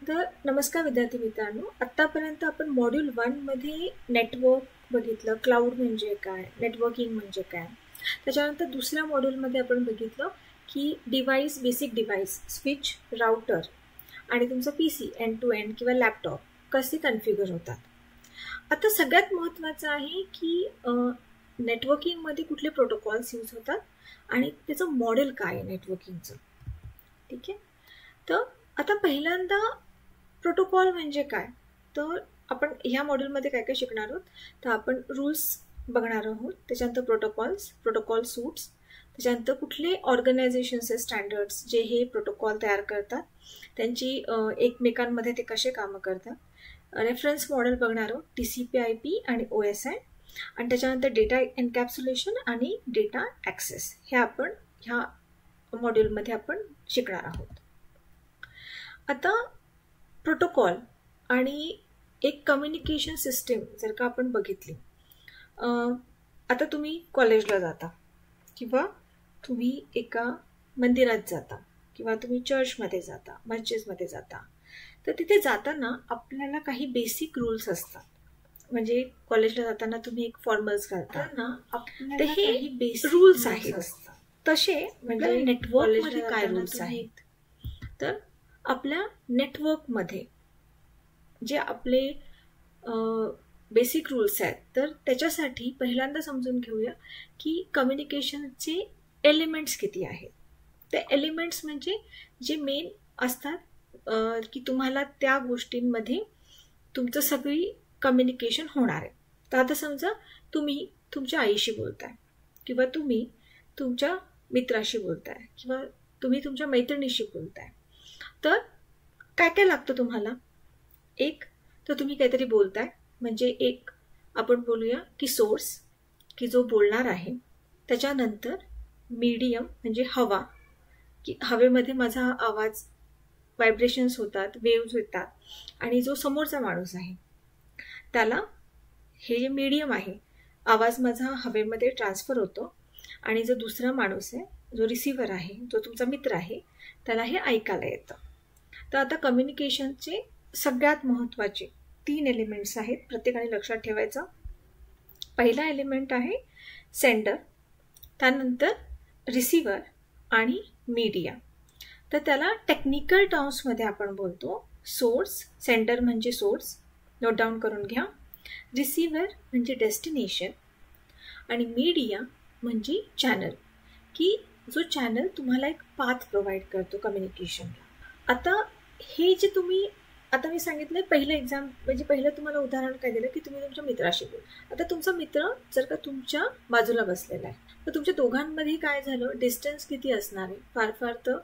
तर नमस्कार विद्यार्थी मित्रांनो, आत्तापर्यंत आपण मॉड्यूल 1 मध्ये नेटवर्क बघितलं, क्लाउड म्हणजे काय, नेटवर्किंग म्हणजे काय. त्याच्यानंतर दुसऱ्या मॉड्यूलमध्ये आपण बघितलं की device, basic device, switch, router आणि तुमचं PC एंड टू एंड किंवा लॅपटॉप कसे कन्फिगर होतात. आता सगळ्यात महत्त्वाचं आहे की नेटवर्किंगमध्ये कुठले प्रोटोकॉल्स यूज होतात आणि त्याचं मॉडेल काय आहे नेटवर्किंगचं. ठीक आहे, तर आता पहिल्यांदा प्रोटोकॉल म्हणजे काय, तर आपण ह्या मॉड्यूलमध्ये काय काय शिकणार आहोत. तर आपण रूल्स बघणार आहोत, त्याच्यानंतर प्रोटोकॉल सूट्स, त्याच्यानंतर कुठले ऑर्गनायझेशन्सचे स्टँडर्ड्स जे हे प्रोटोकॉल तयार करतात, त्यांची एकमेकांमध्ये ते कसे कामं करतात. रेफरन्स मॉडेल बघणार आहोत, TCP/IP आणि OSI, आणि त्याच्यानंतर डेटा एन्कॅप्सुलेशन आणि डेटा ॲक्सेस. हे आपण ह्या मॉड्यूलमध्ये आपण शिकणार आहोत. आता प्रोटोकॉल आणि एक कम्युनिकेशन सिस्टीम जर का आपण बघितली, आता तुम्ही कॉलेजला जाता किंवा तुम्ही एका मंदिरात जाता किंवा तुम्ही चर्चमध्ये जाता, मस्जिदमध्ये जाता, तर तिथे जाताना आपल्याला काही बेसिक रूल्स असतात. म्हणजे कॉलेजला जाताना तुम्ही एक फॉर्मल्स घालता ना, तर हे बेसिक रूल्स आहेत. तसे म्हणजे नेटवर्कमध्ये काय रूल्स आहेत, तर आपल्या नेटवर्कमध्ये जे आपले बेसिक रूल्स आहेत, तर त्याच्यासाठी पहिल्यांदा समजून घेऊया की कम्युनिकेशनचे एलिमेंट्स किती आहेत. ते एलिमेंट्स म्हणजे जे मेन असतात की तुम्हाला त्या गोष्टींमध्ये तुमचं सगळी कम्युनिकेशन होणार आहे. तर आता समजा तुम्ही तुमच्या आईशी बोलताय किंवा तुम्ही तुमच्या मित्राशी बोलताय किंवा तुम्ही तुमच्या मैत्रिणीशी बोलताय, तर काय काय लागतं तुम्हाला. एक तर तुम्ही काहीतरी बोलताय, म्हणजे एक आपण बोलूया की सोर्स, की जो बोलणार आहे. त्याच्यानंतर मीडियम म्हणजे हवा, की हवेमध्ये माझा आवाज व्हायब्रेशन्स होतात, वेव्ज होतात, आणि जो समोरचा माणूस आहे त्याला हे जे मीडियम आहे, आवाज माझा हवेमध्ये ट्रान्सफर होतो, आणि जो दुसरा माणूस आहे, जो रिसिव्हर आहे, जो तुमचा मित्र आहे, त्याला हे ऐकायला येतं. तर आता कम्युनिकेशनचे सगळ्यात महत्त्वाचे 3 एलिमेंट्स आहेत, प्रत्येकाने लक्षात ठेवायचं. पहिला एलिमेंट आहे सेंडर, त्यानंतर रिसिव्हर आणि मीडिया. तर त्याला टेक्निकल टर्म्समध्ये आपण बोलतो सोर्स. सेंडर म्हणजे सोर्स, नोट डाऊन करून घ्या. रिसिव्हर म्हणजे डेस्टिनेशन, आणि मीडिया म्हणजे चॅनल, की जो चॅनल तुम्हाला एक पाथ प्रोव्हाइड करतो कम्युनिकेशनला. आता हे जे तुम्ही आता मी सांगितलं पहिलं एक्झाम, म्हणजे पहिलं तुम्हाला उदाहरण काय दिलं की तुम्ही तुमच्या मित्राशी बोल. आता तुमचा मित्र जर का तुमच्या बाजूला बसलेला आहे, तर तुमच्या दोघांमध्ये काय झालं, डिस्टन्स किती असणार आहे, फार फार तर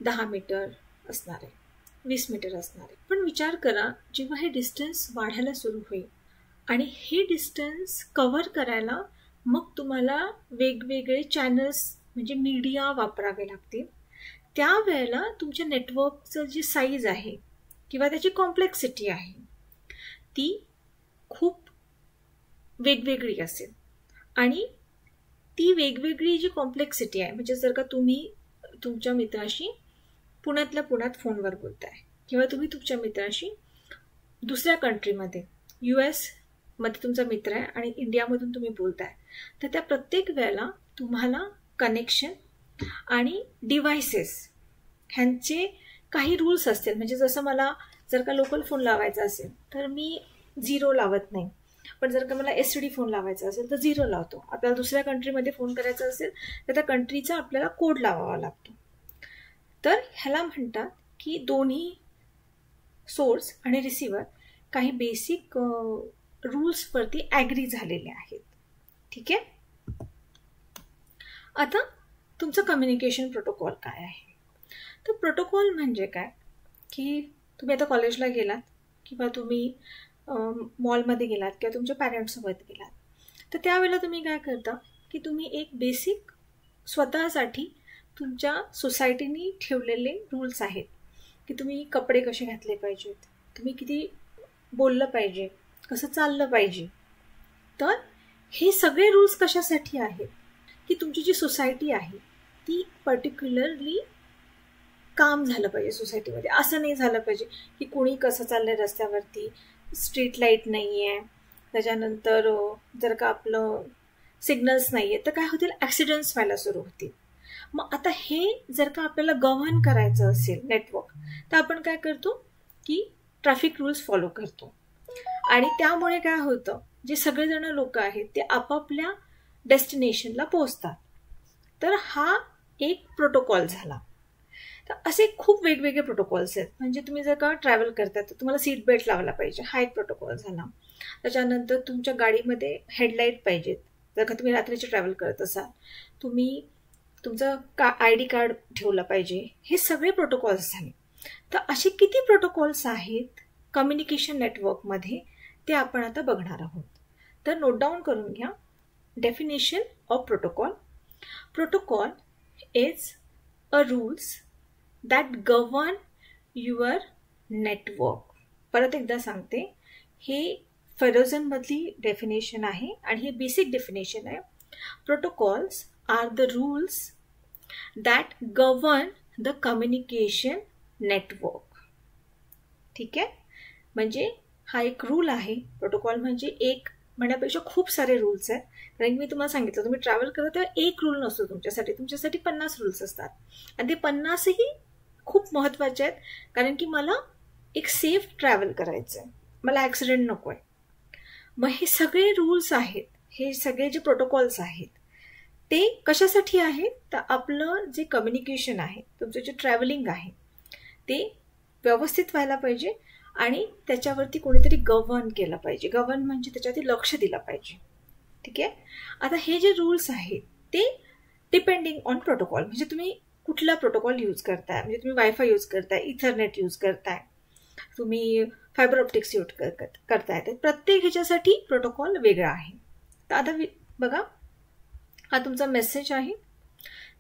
10 मीटर असणार आहे, 20 मीटर असणार आहे. पण विचार करा, जेव्हा हे डिस्टन्स वाढायला सुरू होईल आणि हे डिस्टन्स कव्हर करायला मग तुम्हाला वेगवेगळे चॅनल्स म्हणजे मीडिया वापरावे लागतील. त्यावेळेला तुमच्या नेटवर्कचं जी साईज आहे किंवा त्याची कॉम्प्लेक्सिटी आहे ती खूप वेगवेगळी असेल. आणि ती वेगवेगळी जी कॉम्प्लेक्सिटी आहे, म्हणजे जर का तुम्ही तुमच्या मित्राशी पुण्यातल्या पुण्यात फोनवर बोलताय किंवा तुम्ही तुमच्या मित्राशी दुसऱ्या कंट्रीमध्ये US मध्ये तुमचा मित्र आहे आणि इंडियामधून तुम्ही बोलताय, तर त्या प्रत्येक वेळेला तुम्हाला कनेक्शन आणि डिव्हायसेस ह्यांचे काही रूल्स असतील. म्हणजे जसं मला जर का लोकल फोन लावायचा असेल तर मी 0 लावत नाही, पण जर का मला STD फोन लावायचा असेल तर 0 लावतो. आपल्याला दुसऱ्या कंट्रीमध्ये फोन करायचा असेल तर त्या कंट्रीचा आपल्याला कोड लावावा लागतो. तर ह्याला म्हणतात की दोन्ही सोर्स आणि रिसिव्हर काही बेसिक रूल्सवरती ॲग्री झालेले आहेत. ठीक आहे, आता तुमचं कम्युनिकेशन प्रोटोकॉल काय आहे. तर प्रोटोकॉल म्हणजे काय, की तुम्ही आता कॉलेजला गेलात किंवा तुम्ही मॉलमध्ये गेलात किंवा तुमच्या पॅरेंट्ससोबत गेलात, तर त्यावेळेला तुम्ही काय करता की तुम्ही एक बेसिक स्वतःसाठी तुमच्या सोसायटीने ठेवलेले रूल्स आहेत, की तुम्ही कपडे कसे घातले पाहिजेत, तुम्ही किती बोललं पाहिजे, कसं चाललं पाहिजे. तर हे सगळे रूल्स कशासाठी आहेत, की तुमची जी सोसायटी आहे ती पर्टिक्युलरली काम झालं पाहिजे सोसायटीमध्ये. असं नाही झालं पाहिजे की कुणी कसं चाललंय रस्त्यावरती, स्ट्रीट लाईट नाही आहे, त्याच्यानंतर जर का आपलं सिग्नल्स नाही आहे तर काय होतील, ॲक्सिडेंट्स व्हायला सुरू होतील. मग आता हे जर का आपल्याला गव्हर्न करायचं असेल नेटवर्क, तर आपण काय करतो की ट्रॅफिक रूल्स फॉलो करतो. आणि त्यामुळे काय होतं, जे सगळेजण लोक आहेत ते आपापल्या डेस्टिनेशनला पोहोचतात. तर हा एक प्रोटोकॉल झाला. तर असे खूप वेगवेगळे प्रोटोकॉल्स आहेत. म्हणजे तुम्ही जर का ट्रॅव्हल करताय तर तुम्हाला सीट बेल्ट लावला पाहिजे, हा एक प्रोटोकॉल झाला. त्याच्यानंतर तुमच्या गाडीमध्ये हेडलाईट पाहिजेत. जर का तुम्ही रात्रीचे ट्रॅव्हल करत असाल, तुम्ही तुमचं ID कार्ड ठेवलं पाहिजे. हे सगळे प्रोटोकॉल्स झाले. तर असे किती प्रोटोकॉल्स आहेत कम्युनिकेशन नेटवर्कमध्ये ते आपण आता बघणार आहोत. तर नोट डाऊन करून घ्या. Definition of protocol. Protocol is a rules that govern your network. परत एकदा सांगते, हे फेडरझनमधली डेफिनेशन आहे आणि हे बेसिक डेफिनेशन आहे. Protocols are the rules that govern the communication network. ठीक आहे, म्हणजे हा एक रूल आहे. प्रोटोकॉल म्हणजे एक म्हणण्यापेक्षा खूप सारे रूल्स आहेत. कारण मी तुम्हाला सांगितलं, तुम्ही ट्रॅव्हल करता तेव्हा एक रूल नसतो तुमच्यासाठी, 50 रूल्स असतात. आणि ते 50ही खूप महत्त्वाचे आहेत, कारण की मला एक सेफ ट्रॅव्हल करायचं आहे, मला ॲक्सिडेंट नको आहे. मग हे सगळे रूल्स आहेत, हे सगळे जे प्रोटोकॉल्स आहेत ते कशासाठी आहेत, तर आपलं जे कम्युनिकेशन आहे, तुमचं जे ट्रॅव्हलिंग आहे ते व्यवस्थित व्हायला पाहिजे आणि त्याच्यावरती कोणीतरी गव्हर्न केलं पाहिजे. गव्हर्न म्हणजे त्याच्यावरती लक्ष दिलं पाहिजे. ठीक आहे. आता हे जे रूल्स आहेत ते डिपेंडिंग ऑन प्रोटोकॉल, म्हणजे तुम्ही कुठला प्रोटोकॉल यूज करताय. म्हणजे तुम्ही वायफाय यूज करताय, इथरनेट यूज करताय, तुम्ही फायबर ऑप्टिक्स यूज करताय, तर प्रत्येक ह्याच्यासाठी प्रोटोकॉल वेगळा आहे. तर आता बघा, हा तुमचा मेसेज आहे.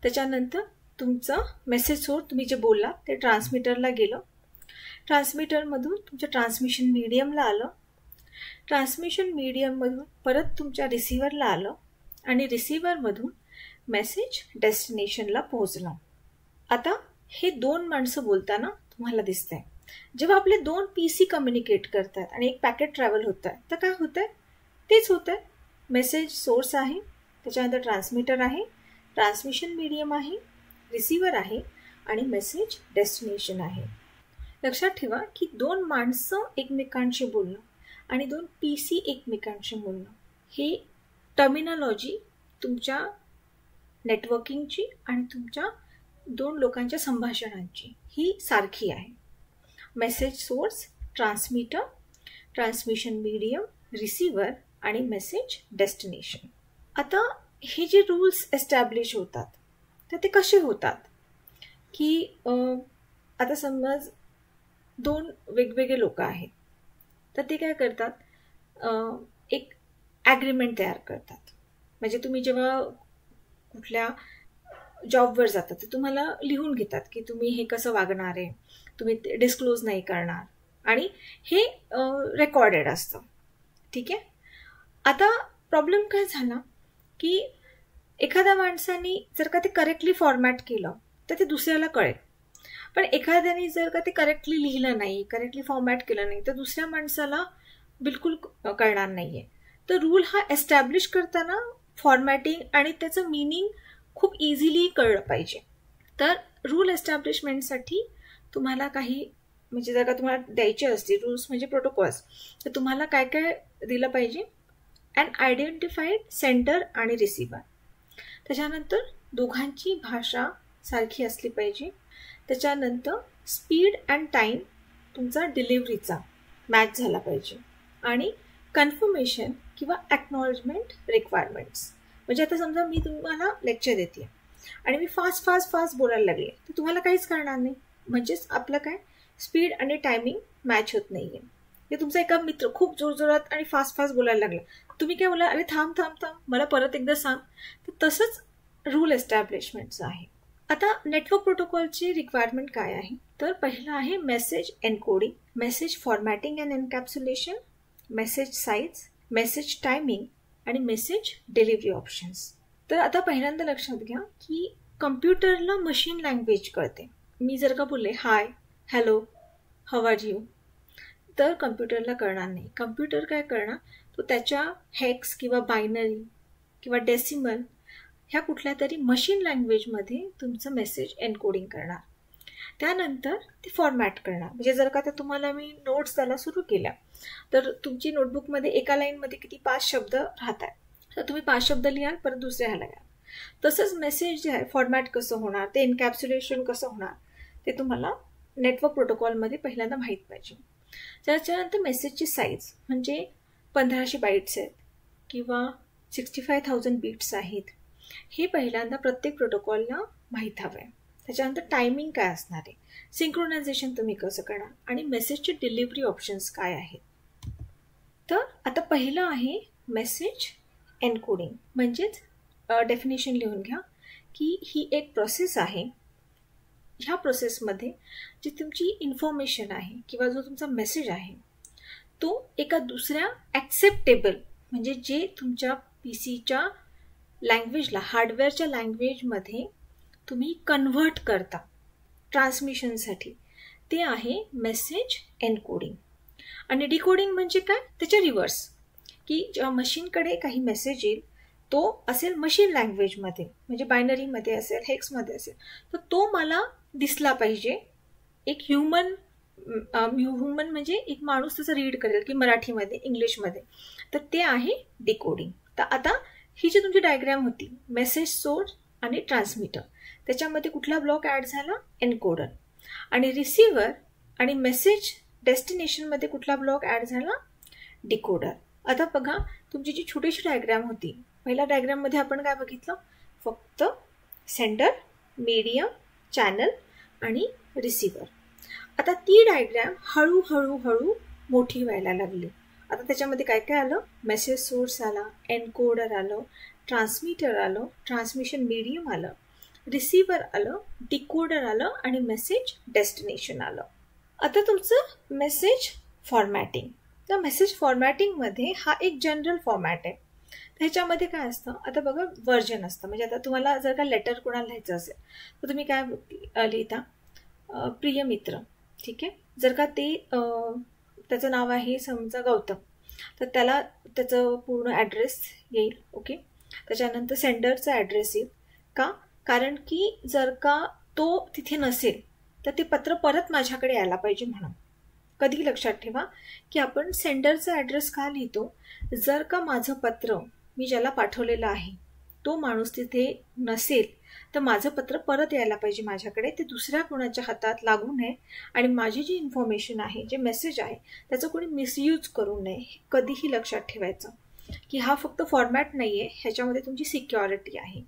त्याच्यानंतर तुमचा मेसेज सोर्स, तुम्ही जे बोलला ते ट्रान्समीटरला गेलं. ट्रान्समीटरमधून तुमच्या ट्रान्समिशन मीडियमला आलं. ट्रान्समिशन मीडियममधून परत तुमच्या रिसिव्हरला आलं आणि रिसिव्हरमधून मेसेज डेस्टिनेशनला पोहोचलं. आता हे 2 माणसं बोलताना तुम्हाला दिसतंय. जेव्हा आपले 2 PC कम्युनिकेट करतात आणि एक पॅकेट ट्रॅव्हल होत आहे, तर काय होत आहे, तेच होत आहे. मेसेज सोर्स आहे, त्याच्यानंतर ट्रान्समीटर आहे, ट्रान्समिशन मीडियम आहे, रिसिव्हर आहे आणि मेसेज डेस्टिनेशन आहे. लक्षात ठेवा की 2 माणसं एकमेकांशी बोलणं आणि 2 PC एकमेकांशी बोलणं, हे टर्मिनॉलॉजी तुमच्या नेटवर्किंगची आणि तुमच्या 2 लोकांच्या संभाषणांची ही सारखी आहे. Message source, transmitter, transmission medium, receiver आणि मेसेज डेस्टिनेशन. आता हे जे रूल्स एस्टॅब्लिश होतात तर ते कसे होतात की आता समज 2 वेगवेगळे लोक आहेत, तर ते काय करतात, एक ॲग्रीमेंट तयार करतात. म्हणजे तुम्ही जेव्हा कुठल्या जॉबवर जातात तर तुम्हाला लिहून घेतात की तुम्ही हे कसं वागणार आहे, तुम्ही डिस्क्लोज नाही करणार, आणि हे रेकॉर्डेड असतं. ठीक आहे. आता प्रॉब्लेम काय झाला की एखाद्या माणसाने जर का ते करेक्टली फॉर्मॅट केलं तर ते दुसऱ्याला कळेल, पण एखाद्याने जर का ते करेक्टली लिहिलं नाही, करेक्टली फॉर्मॅट केलं नाही, तर दुसऱ्या माणसाला बिलकुल कळणार नाहीये. तर रूल हा एस्टॅब्लिश करताना फॉर्मॅटिंग आणि त्याचं मिनिंग खूप इझिली कळलं पाहिजे. तर रूल एस्टॅब्लिशमेंटसाठी तुम्हाला काही, म्हणजे जर का तुम्हाला द्यायचे असतील रूल्स म्हणजे प्रोटोकॉल्स, तर तुम्हाला काय काय दिलं पाहिजे, अँड आयडेंटिफाईड सेंडर आणि रिसिव्हर. त्याच्यानंतर दोघांची भाषा सारखी असली पाहिजे. त्याच्यानंतर स्पीड अँड टाईम तुमचा डिलिव्हरीचा मॅच झाला पाहिजे. आणि कन्फर्मेशन किंवा ॲक्नॉलेजमेंट रिक्वायरमेंट्स. म्हणजे आता समजा मी तुम्हाला लेक्चर देते आणि मी फास्ट बोलायला लागले तर तुम्हाला काहीच कळणार नाही. म्हणजेच आपलं काय, स्पीड आणि टायमिंग मॅच होत नाही आहे. हे तुमचा एका मित्र खूप जोरजोरात आणि फास्ट बोलायला लागला, तुम्ही काय बोला, अरे थांब मला परत एकदा सांग. तर तसंच रूल एस्टॅब्लिशमेंटचं आहे. आता नेटवर्क प्रोटोकॉलची रिक्वायरमेंट काय आहे, तर पहिलं आहे message encoding, message formatting and encapsulation, message size, message timing आणि मेसेज डिलिव्हरी ऑप्शन्स. तर आता पहिल्यांदा लक्षात घ्या की कम्प्युटरला मशीन लँग्वेज कळते. मी जर का बोलले हाय, हॅलो, हाऊ आर यू, तर कम्प्युटरला कळणार नाही. कम्प्युटर काय करणार, तो त्याच्या हेक्स किंवा बायनरी किंवा डेसिमल ह्या कुठल्या तरी मशीन लँग्वेजमध्ये तुमचं मेसेज एन्कोडिंग करणार. त्यानंतर ते फॉर्मॅट करणार. म्हणजे जर का ते तुम्हाला मी नोट्स द्यायला सुरू केल्या, तर तुमची नोटबुकमध्ये एका लाईनमध्ये किती 5 शब्द राहत आहे, तर तुम्ही 5 शब्द लिहाल, परत दुसऱ्या ह्याला घ्याल. तसंच मेसेज जे आहे फॉर्मॅट कसं होणार, ते एन्कॅप्सुलेशन कसं होणार, ते तुम्हाला नेटवर्क प्रोटोकॉलमध्ये पहिल्यांदा माहीत पाहिजे. त्याच्यानंतर मेसेजची साईज, म्हणजे 1500 बाईट्स आहेत किंवा 65,000 बीट्स आहेत, हे पहिल्यांदा प्रत्येक प्रोटोकॉलला माहीत हवं आहे. त्याच्यानंतर टायमिंग काय असणार आहे, सिंक्रोनायझेशन तुम्ही कसं करणार, आणि मेसेजचे डिलिव्हरी ऑप्शन्स काय आहेत. तर आता पहिलं आहे मेसेज एन्कोडिंग. म्हणजेच डेफिनेशन लिहून घ्या की ही एक प्रोसेस आहे. ह्या प्रोसेसमध्ये जी तुमची इन्फॉर्मेशन आहे किंवा जो तुमचा मेसेज आहे तो एका दुसऱ्या ॲक्सेप्टेबल, म्हणजे जे तुमच्या PCच्या लँग्वेजला, हार्डवेअरच्या लँग्वेजमध्ये तुम्ही कन्व्हर्ट करता ट्रान्समिशनसाठी, ते आहे मेसेज एन्कोडिंग. आणि डिकोडिंग म्हणजे काय, त्याच्या रिव्हर्स, की जेव्हा मशीनकडे काही मेसेज येईल तो असेल मशीन लँग्वेजमध्ये, म्हणजे बायनरीमध्ये असेल, हेक्समध्ये असेल, तर तो मला दिसला पाहिजे. एक ह्युमन म्हणजे एक माणूस तसं रीड करेल की मराठीमध्ये, इंग्लिशमध्ये, तर ते आहे डिकोडिंग. तर आता ही जी तुमची डायग्रॅम होती, मेसेज सोर्स आणि ट्रान्समिटर, त्याच्यामध्ये कुठला ब्लॉक ॲड झाला, एन्कोडर. आणि रिसिव्हर आणि मेसेज डेस्टिनेशनमध्ये कुठला ब्लॉक ॲड झाला, डिकोडर. आता बघा, तुमची जी छोटीशी डायग्रॅम होती, पहिल्या डायग्रॅममध्ये आपण काय बघितलं, फक्त सेंडर, मीडियम, चॅनल आणि रिसिव्हर. आता ती डायग्रॅम हळूहळू मोठी व्हायला लागली. आता त्याच्यामध्ये काय काय आलं, मेसेज सोर्स आला, एन्कोडर आलं, ट्रान्समीटर आलं, ट्रान्समिशन मीडियम आलं, रिसिव्हर आलं, डिकोडर आलं आणि मेसेज डेस्टिनेशन आलं. आता तुमचं मेसेज फॉर्मॅटिंग. तर मेसेज फॉर्मॅटिंगमध्ये हा एक जनरल फॉर्मॅट आहे. ह्याच्यामध्ये काय असतं, आता बघा व्हर्जन असतं. म्हणजे आता तुम्हाला जर का लेटर कोणाला लिहायचं असेल तर तुम्ही काय लिहिता, प्रिय मित्र, ठीक आहे. जर का ते त्याचं नाव आहे समजा गौतम, तर त्याला त्याचं पूर्ण ॲड्रेस येईल, ओके. त्याच्यानंतर सेंडरचा ॲड्रेस येईल. का, कारण की जर का तो तिथे नसेल तर ते पत्र परत माझ्याकडे यायला पाहिजे म्हणून. कधी लक्षात ठेवा की आपण सेंडरचा ॲड्रेस का लिहितो, जर का माझं पत्र मी ज्याला पाठवलेलं आहे तो माणूस तिथे नसेल तर माझं पत्र परत यायला पाहिजे माझ्याकडे, ते दुसऱ्या कोणाच्या हातात लागू नये आणि माझी जी इन्फॉर्मेशन आहे, जे मेसेज आहे, त्याचं कोणी मिसयूज करू नये. हे कधीही लक्षात ठेवायचं की हा फक्त फॉर्मॅट नाही आहे, ह्याच्यामध्ये तुमची सिक्युरिटी आहे.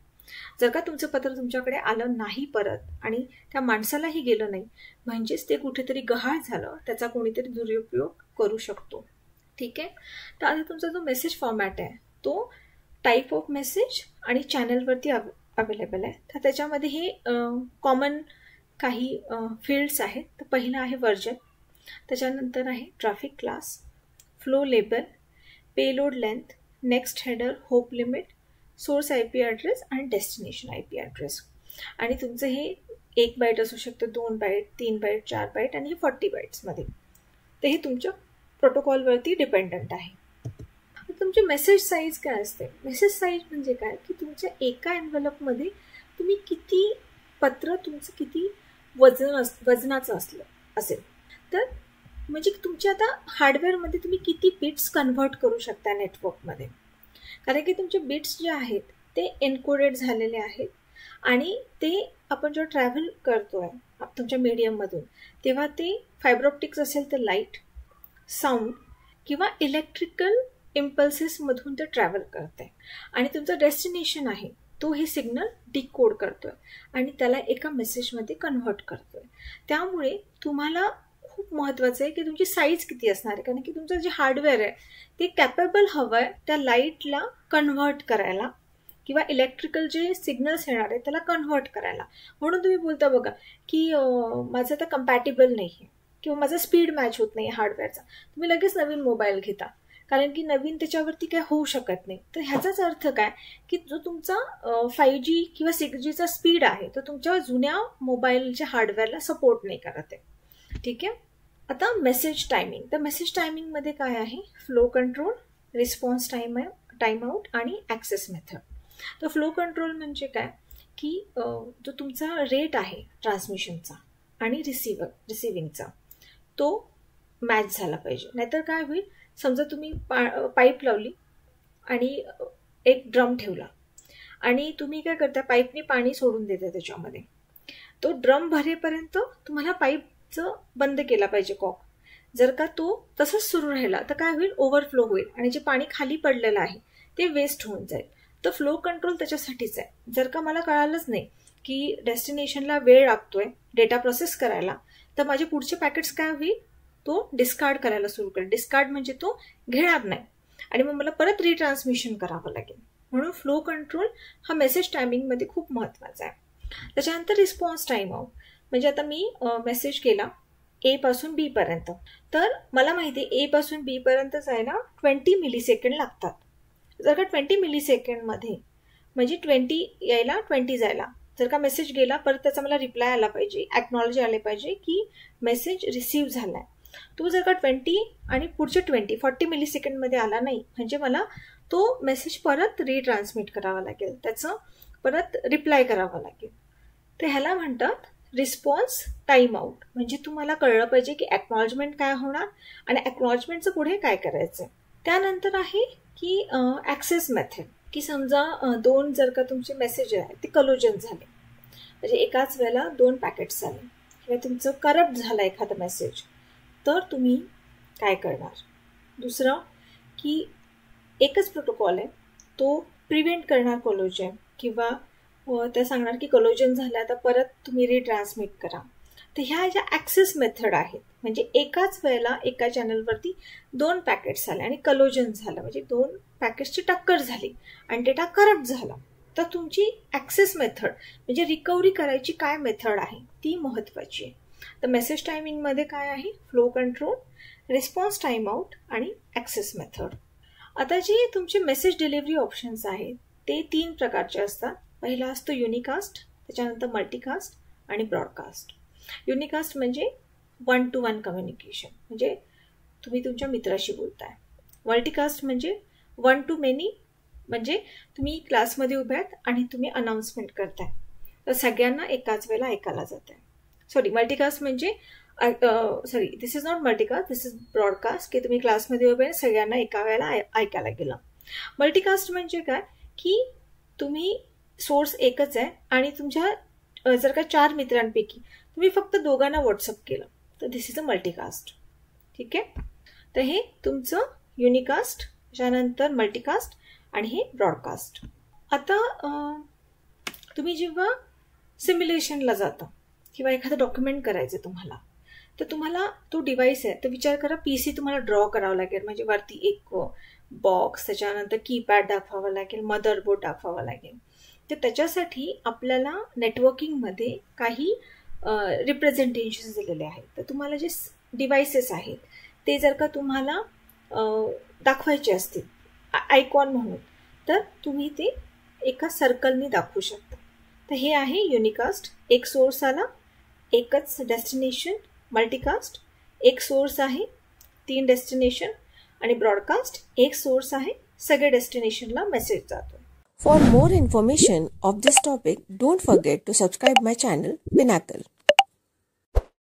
जर का तुमचं पत्र तुमच्याकडे आलं नाही परत आणि त्या माणसालाही गेलं नाही, म्हणजेच ते कुठेतरी गहाळ झालं, त्याचा कोणीतरी दुरुपयोग करू शकतो, ठीक आहे. तर आता तुमचा जो मेसेज फॉर्मॅट आहे तो टाईप ऑफ मेसेज आणि चॅनलवरती अवेलेबल आहे. तर त्याच्यामध्ये हे कॉमन काही फील्ड्स आहेत. तर पहिलं आहे व्हर्जन, त्याच्यानंतर आहे traffic class, flow label, payload length, next header, hope limit, source IP address आणि डेस्टिनेशन IP ॲड्रेस. आणि तुमचं हे 1 बाईट असू शकतं, 2 बाईट, 3 बाईट, 4 बाईट आणि हे 40 बाईट्समध्ये. तर हे तुमच्या प्रोटोकॉलवरती डिपेंडंट आहे. तुमची मेसेज साईज काय असते, मेसेज साईज म्हणजे काय की तुमच्या एका एन्व्हलपमध्ये तुम्ही किती पत्र, तुमचं किती वजनाचं असेल. तर म्हणजे तुमच्या आता हार्डवेअरमध्ये तुम्ही किती बिट्स कन्व्हर्ट करू शकता नेटवर्कमध्ये, कारण की तुमचे बिट्स जे आहेत ते एन्कोडेड झालेले आहेत आणि ते आपण जेव्हा ट्रॅव्हल करतोय तुमच्या मीडियममधून, तेव्हा ते फायबर ऑप्टिक्स असेल तर लाईट, साऊंड किंवा इलेक्ट्रिकल इम्पल्सेसमधून ते ट्रॅव्हल करते आणि तुमचं डेस्टिनेशन आहे तो हे सिग्नल डिकोड करतोय आणि त्याला एका मेसेजमध्ये कन्व्हर्ट करतोय. त्यामुळे तुम्हाला खूप महत्त्वाचं आहे की तुमची साईज किती असणार आहे, कारण की तुमचं जे हार्डवेअर आहे ते कॅपेबल हवं आहे त्या लाईटला कन्व्हर्ट करायला किंवा इलेक्ट्रिकल जे सिग्नल्स येणार आहे त्याला कन्व्हर्ट करायला. म्हणून तुम्ही बोलता बघा की माझं आता कम्पॅटेबल नाही आहे किंवा माझा स्पीड मॅच होत नाही हार्डवेअरचा, तुम्ही लगेच नवीन मोबाईल घेता. कारण की नवीन त्याच्यावरती काय होऊ शकत नाही. तर ह्याचाच अर्थ काय की जो तुमचा 5G किंवा 6Gचा स्पीड आहे तो तुमच्या जुन्या मोबाईलच्या हार्डवेअरला सपोर्ट नाही करत आहे. ठीक आहे. आता मेसेज टायमिंग. तर मेसेज टायमिंगमध्ये काय आहे, flow control, response time out आणि ॲक्सेस मेथड. तर फ्लो कंट्रोल म्हणजे काय की जो तुमचा रेट आहे ट्रान्समिशनचा आणि रिसिव्हिंगचा तो मॅच झाला पाहिजे. नाहीतर काय होईल, समजा तुम्ही पाईप लावली आणि एक ड्रम ठेवला आणि तुम्ही काय करता, पाईपनी पाणी सोडून देता त्याच्यामध्ये. तो ड्रम भरेपर्यंत तुम्हाला पाईपचं बंद केला पाहिजे कॉक. जर का तो तसंच सुरू राहिला तर काय होईल, ओव्हरफ्लो होईल आणि जे पाणी खाली पडलेलं आहे ते वेस्ट होऊन जाईल. तर फ्लो कंट्रोल त्याच्यासाठीच आहे. जर का मला कळालंच नाही की डेस्टिनेशनला वेळ लागतोय डेटा प्रोसेस करायला, तर माझे पुढचे पॅकेट्स काय होईल, तो डिस्कार्ड करायला सुरू करेल. डिस्कार्ड म्हणजे तो घेणार नाही आणि मग मला परत रिट्रान्समिशन करावं लागेल. म्हणून फ्लो कंट्रोल हा मेसेज टायमिंगमध्ये खूप महत्त्वाचा आहे. त्याच्यानंतर रिस्पॉन्स टाइम आउट म्हणजे आता मी मेसेज केला A पासून B पर्यंत, तर मला माहिती आहे A पासून B पर्यंत जायला 20 मिलीसेकंड लागतात. जर का 20 मिलीसेकंडमध्ये म्हणजे 20 यायला 20 जायला, जर का मेसेज गेला परत त्याचा मला रिप्लाय आला पाहिजे, ॲक्नॉलेज आले पाहिजे की मेसेज रिसीव्ह झालाय. तो जर का 20 आणि पुढचे 40 मिलीसेकंडमध्ये आला नाही, म्हणजे मला तो मेसेज परत रिट्रान्समिट करावा लागेल, त्याचं परत रिप्लाय करावा लागेल. तर ह्याला म्हणतात रिस्पॉन्स टाइम आउट. म्हणजे तुम्हाला कळलं पाहिजे की ॲक्नॉलेजमेंट काय होणार आणि ॲक्नॉलेजमेंटचं पुढे काय करायचं. त्यानंतर आहे की ॲक्सेस मेथड, की समजा दोन जर का तुमचे मेसेज आहेत ते कलोजन झाले, म्हणजे एकाच वेळेला 2 पॅकेट्स झाले किंवा तुमचं करप्ट झालं एखादं मेसेज, तर तुम्ही काय करणार. दुसरं की एकच प्रोटोकॉल आहे, तो प्रिव्हेंट करणार कोलोजन किंवा ते सांगणार की कोलोजन झालं आता परत तुम्ही रिट्रान्समिट करा. तर ह्या ज्या ॲक्सेस मेथड आहेत, म्हणजे एकाच वेळेला एका चॅनलवरती 2 पॅकेट्स आले आणि कलोजन झालं, म्हणजे 2 पॅकेट्सची टक्कर झाली आणि डेटा करप्ट झाला, तर तुमची ॲक्सेस मेथड म्हणजे रिकव्हरी करायची काय मेथड आहे ती महत्त्वाची आहे. तर मेसेज टायमिंगमध्ये काय आहे, flow control, response time out आणि ॲक्सेस मेथड. आता जे तुमचे मेसेज डिलिव्हरी ऑप्शन्स आहेत ते 3 प्रकारचे असतात. पहिला असतो युनिकास्ट, त्याच्यानंतर मल्टीकास्ट आणि ब्रॉडकास्ट. युनिकास्ट म्हणजे 1-to-1 कम्युनिकेशन, म्हणजे तुम्ही तुमच्या मित्राशी बोलताय. मल्टीकास्ट म्हणजे 1-to-many, म्हणजे तुम्ही क्लासमध्ये उभे आहात आणि तुम्ही अनाउन्समेंट करताय, तर सगळ्यांना एकाच वेळेला ऐकायला जात आहे. सॉरी, मल्टीकास्ट म्हणजे this is not multicast, this is broadcast, की तुम्ही क्लासमध्ये उभे सगळ्यांना एका वेळेला ऐकायला गेलं. मल्टीकास्ट म्हणजे काय की तुम्ही सोर्स एकच आहे आणि तुमच्या जर का 4 मित्रांपैकी तुम्ही फक्त दोघांना व्हॉट्सअप केलं, तर दिस इज अ मल्टीकास्ट. ठीक आहे. तर हे तुमचं युनिकास्ट, त्याच्यानंतर मल्टीकास्ट आणि हे ब्रॉडकास्ट. आता तुम्ही जेव्हा सिम्युलेशनला जाता किंवा एखादं डॉक्युमेंट करायचं तुम्हाला, तर तुम्हाला तो डिव्हाइस आहे तर विचार करा PC तुम्हाला ड्रॉ करावं लागेल, म्हणजे वरती एक बॉक्स, त्याच्यानंतर कीपॅड दाखवावं लागेल, मदरबोर्ड दाखवावा लागेल. तर त्याच्यासाठी आपल्याला नेटवर्किंगमध्ये काही रिप्रेझेंटेशन दिलेले आहेत. तर तुम्हाला जे डिव्हाइसेस आहेत ते जर का तुम्हाला दाखवायचे असतील आयकॉन म्हणून, तर तुम्ही ते एका सर्कलनी दाखवू शकता. तर हे आहे युनिकास्ट, एक सोर्स आला, एकच डेस्टिनेशन. मल्टीकास्ट एक सोर्स आहे, 3 डेस्टिनेशन. आणि ब्रॉडकास्ट एक सोर्स आहे, सगळे डेस्टिनेशनला मेसेज जातो. For more information of this topic, don't forget to subscribe my channel Pinnacle.